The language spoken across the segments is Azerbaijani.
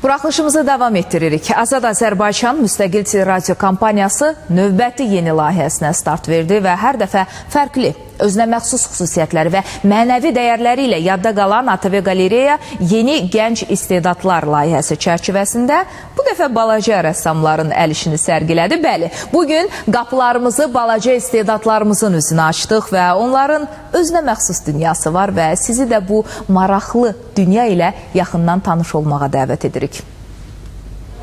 Buraxılışımızı davam etdiririk. Azad Azərbaycan Müstəqil Teleradio Kampaniyası növbəti yeni layihəsinə start verdi və hər dəfə fərqli, özünə məxsus xüsusiyyətləri və mənəvi dəyərləri ilə yadda qalan ATV Qalereya yeni gənc istedadlar layihəsi çərçivəsində bu dəfə balaca rəssamların əl işini sərgilədi. Bəli, bugün qapılarımızı balaca istedadlarımızın üzünə açdıq və onların özünə məxsus dünyası var və sizi də bu maraqlı dünya ilə yaxından tanış olmağa dəvət edirik.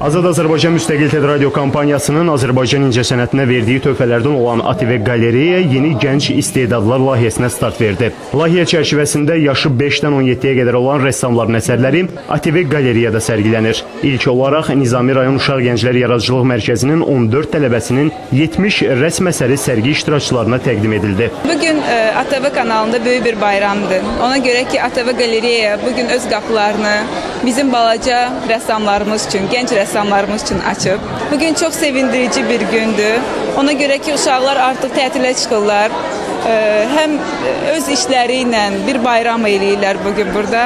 Azad Azərbaycan Müstəqil Teleradio Kampaniyasının Azərbaycan incəsənətinə verdiyi töhfələrdən olan ATV Qalereya yeni gənc istedadlar layihəsinə start verdi. Layihə çərçivəsində yaşı 5-dən 17-yə qədər olan rəssamların əsərləri ATV Qalereyada sərgilənir. İlk olaraq Nizami rayon Uşaq Gənclər Yaradıcılıq Mərkəzinin 14 tələbəsinin 70 rəsm əsəri sərgi iştirakçılarına təqdim edildi. Bugün ATV kanalında böyük bir bayramdır. Ona görə ki ATV Qalereya bugün öz qapılarını bizim balaca rəssamlarımız üçün, gənc rəssamlarımız üçün açıb. Bugün çox sevindirici bir gündür. Ona görə ki uşaqlar artıq tətilə çıxırlar. Həm öz işləri ilə bir bayram eləyirlər bugün burada.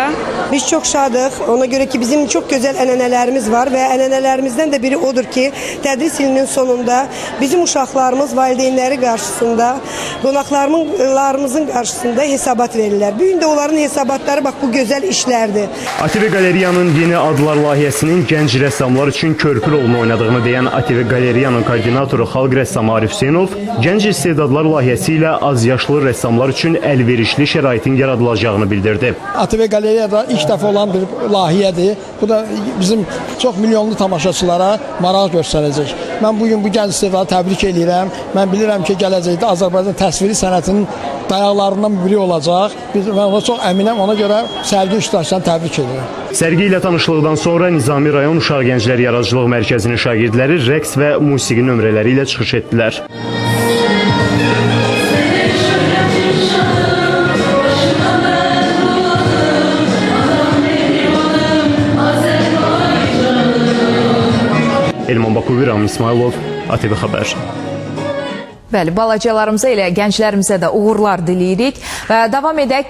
Biz çok şadıq. Ona göre ki bizim çok güzel ənənələrimiz var ve ənənələrimizdən de biri odur ki tədris ilinin sonunda bizim uşaqlarımız valideynləri qarşısında, qonaqlarımızın qarşısında hesabat verirlər. Bugün de onların hesabatları bax bu güzel işlərdir. ATV Qalereyanın yeni adlar layihəsinin gənc rəssamlar üçün körpü rolunu oynadığını deyən ATV Qalereyanın koordinatoru xalq rəssamı Arif Hüseynov, gənc istedadlar layihəsi ilə az yaşlı rəssamlar üçün əlverişli şəraitin yaradılacağını bildirdi. ATV Qalereyada ilk dəfə olan bir layihədir. Bu da bizim çox milyonlu tamaşaçılara maraq göstərəcək. Mən bugün bu gənc istedadı təbrik edirəm. Mən bilirəm ki, gələcəkdə Azərbaycan təsviri sənətinin dayaqlarından biri olacaq. Mən ona çox əminəm, ona görə sərgi iştirakçılarını təbrik edirəm. Sərgi ilə tanışlıqdan sonra Nizami rayon Uşaq Gənclər Yaradıcılıq Mərkəzinin şagirdləri rəqs və musiqi nömrələri ilə çıxış etdilər. Elman Bakuvi, Ram İsmailov, ATV Xəbər. Bəli, balacalarımıza ilə gənclərimizə də uğurlar diləyirik və davam edək.